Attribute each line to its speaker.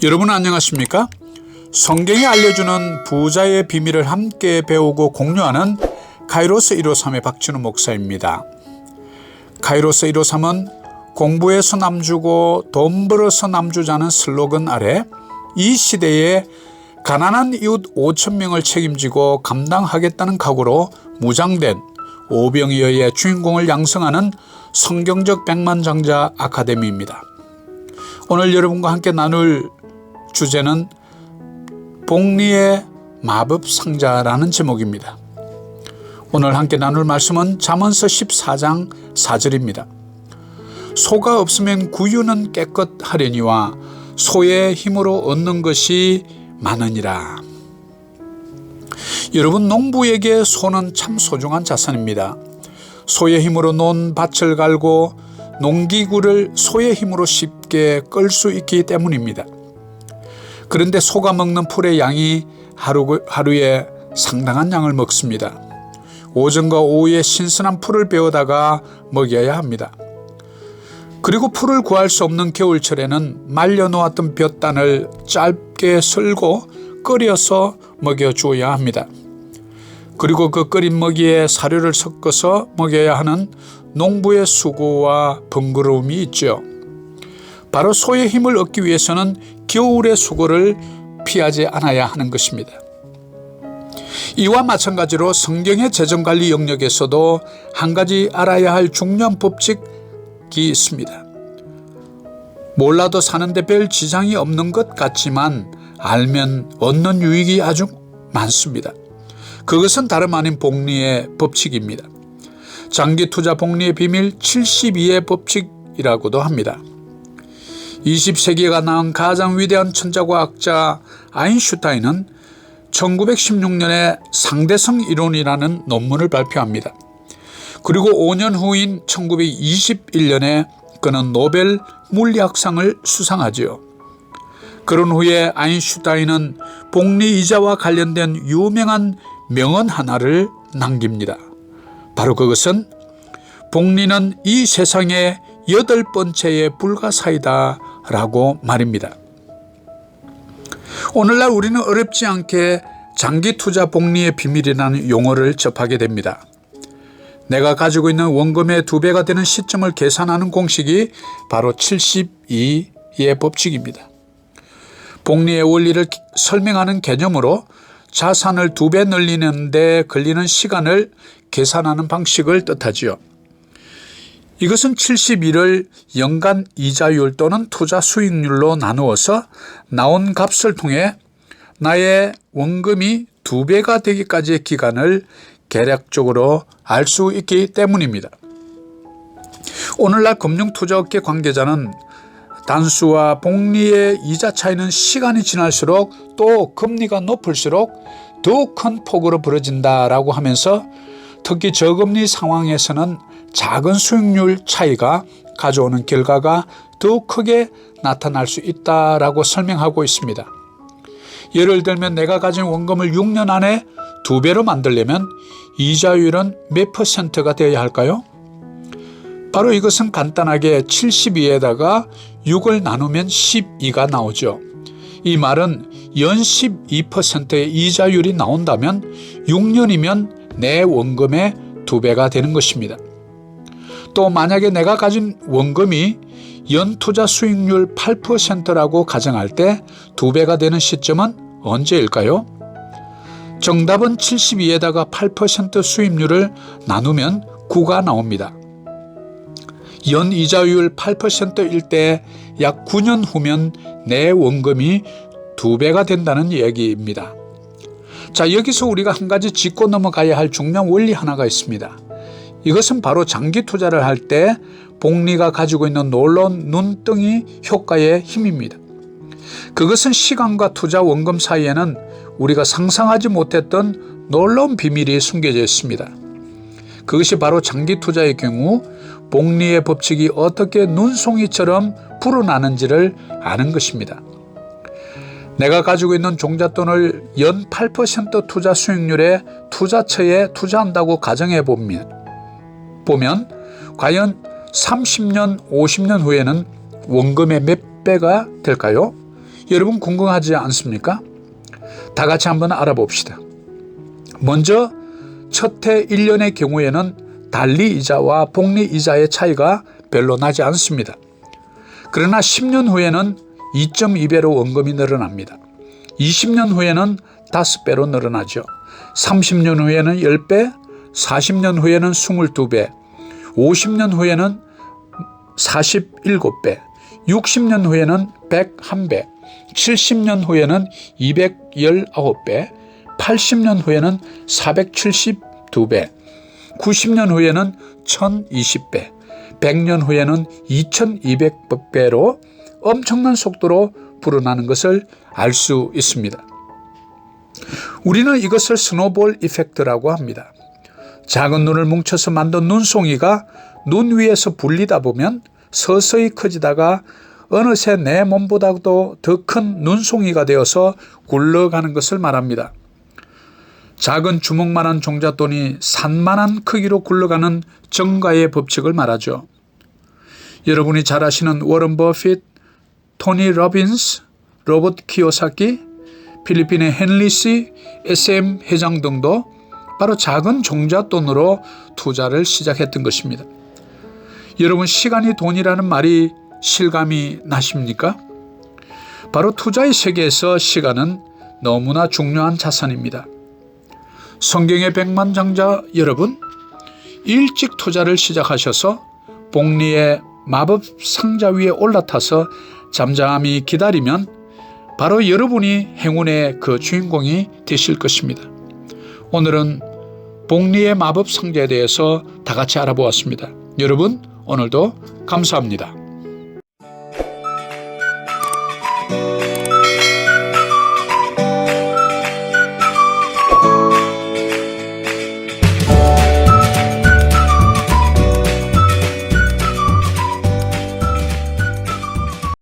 Speaker 1: 여러분 안녕하십니까? 성경이 알려주는 부자의 비밀을 함께 배우고 공유하는 카이로스 153의 박진우 목사입니다. 카이로스 153은 공부해서 남주고 돈 벌어서 남주자는 슬로건 아래 이 시대에 가난한 이웃 5,000명을 책임지고 감당하겠다는 각오로 무장된 오병이어의 주인공을 양성하는 성경적 백만장자 아카데미입니다. 오늘 여러분과 함께 나눌 주제는 복리의 마법상자라는 제목입니다. 오늘 함께 나눌 말씀은 잠언서 14장 4절입니다. 소가 없으면 구유는 깨끗하려니와 소의 힘으로 얻는 것이 많으니라. 여러분, 농부에게 소는 참 소중한 자산입니다. 소의 힘으로 논 밭을 갈고 농기구를 소의 힘으로 쉽게 끌 수 있기 때문입니다. 그런데 소가 먹는 풀의 양이 하루에 상당한 양을 먹습니다. 오전과 오후에 신선한 풀을 베어다가 먹여야 합니다. 그리고 풀을 구할 수 없는 겨울철에는 말려놓았던 볕단을 짧게 썰고 끓여서 먹여주어야 합니다. 그리고 그 끓인 먹이에 사료를 섞어서 먹여야 하는 농부의 수고와 번거로움이 있죠. 바로 소의 힘을 얻기 위해서는 겨울의 수고를 피하지 않아야 하는 것입니다. 이와 마찬가지로 성경의 재정관리 영역에서도 한 가지 알아야 할 중요한 법칙이 있습니다. 몰라도 사는데 별 지장이 없는 것 같지만 알면 얻는 유익이 아주 많습니다. 그것은 다름 아닌 복리의 법칙입니다. 장기투자 복리의 비밀 72의 법칙이라고도 합니다. 20세기가 낳은 가장 위대한 천자과학자 아인슈타인은 1916년에 상대성 이론이라는 논문을 발표합니다. 그리고 5년 후인 1921년에 그는 노벨 물리학상을 수상하지요. 그런 후에 아인슈타인은 복리이자와 관련된 유명한 명언 하나를 남깁니다. 바로 그것은 복리는 이 세상의 8번째의 불가사이다 라고 말입니다. 오늘날 우리는 어렵지 않게 장기투자 복리의 비밀이라는 용어를 접하게 됩니다. 내가 가지고 있는 원금의 2배가 되는 시점을 계산하는 공식이 바로 72의 법칙입니다. 복리의 원리를 설명하는 개념으로 자산을 2배 늘리는 데 걸리는 시간을 계산하는 방식을 뜻하지요. 이것은 71을 연간 이자율 또는 투자 수익률로 나누어서 나온 값을 통해 나의 원금이 2배가 되기까지의 기간을 계략적으로 알 수 있기 때문입니다. 오늘날 금융투자업계 관계자는 단수와 복리의 이자 차이는 시간이 지날수록 또 금리가 높을수록 더 큰 폭으로 벌어진다라고 하면서 특히 저금리 상황에서는 작은 수익률 차이가 가져오는 결과가 더 크게 나타날 수 있다라고 설명하고 있습니다. 예를 들면 내가 가진 원금을 6년 안에 2배로 만들려면 이자율은 몇 %가 되어야 할까요? 바로 이것은 간단하게 72에다가 6을 나누면 12가 나오죠. 이 말은 연 12%의 이자율이 나온다면 6년이면 내 원금의 2배가 되는 것입니다. 또 만약에 내가 가진 원금이 연투자 수익률 8%라고 가정할 때 2배가 되는 시점은 언제일까요? 정답은 72에다가 8% 수익률을 나누면 9가 나옵니다. 연 이자율 8%일 때 약 9년 후면 내 원금이 2배가 된다는 얘기입니다. 자, 여기서 우리가 한 가지 짚고 넘어가야 할 중요한 원리 하나가 있습니다. 이것은 바로 장기 투자를 할 때 복리가 가지고 있는 놀라운 눈덩이 효과의 힘입니다. 그것은 시간과 투자 원금 사이에는 우리가 상상하지 못했던 놀라운 비밀이 숨겨져 있습니다. 그것이 바로 장기 투자의 경우 복리의 법칙이 어떻게 눈송이처럼 불어나는지를 아는 것입니다. 내가 가지고 있는 종잣돈을 연 8% 투자 수익률의 투자처에 투자한다고 가정해 보면 과연 30년, 50년 후에는 원금의 몇 배가 될까요? 여러분 궁금하지 않습니까? 다 같이 한번 알아봅시다. 먼저 첫해 1년의 경우에는 단리이자와 복리이자의 차이가 별로 나지 않습니다. 그러나 10년 후에는 2.2배로 원금이 늘어납니다. 20년 후에는 5배로 늘어나죠. 30년 후에는 10배, 40년 후에는 22배, 50년 후에는 47배, 60년 후에는 101배, 70년 후에는 219배, 80년 후에는 472배, 90년 후에는 1020배, 100년 후에는 2200배로 엄청난 속도로 불어나는 것을 알 수 있습니다. 우리는 이것을 스노볼 이펙트라고 합니다. 작은 눈을 뭉쳐서 만든 눈송이가 눈 위에서 불리다 보면 서서히 커지다가 어느새 내 몸보다도 더 큰 눈송이가 되어서 굴러가는 것을 말합니다. 작은 주먹만한 종잣돈이 산만한 크기로 굴러가는 정가의 법칙을 말하죠. 여러분이 잘 아시는 워런 버핏, 토니 로빈스, 로버트 키요사키, 필리핀의 헨리 씨, SM 회장 등도 바로 작은 종잣돈으로 투자를 시작했던 것입니다. 여러분, 시간이 돈이라는 말이 실감이 나십니까? 바로 투자의 세계에서 시간은 너무나 중요한 자산입니다. 성경의 백만장자 여러분, 일찍 투자를 시작하셔서 복리의 마법 상자 위에 올라타서 잠잠히 기다리면 바로 여러분이 행운의 그 주인공이 되실 것입니다. 오늘은 복리의 마법 상자에 대해서 다 같이 알아보았습니다. 여러분, 오늘도 감사합니다.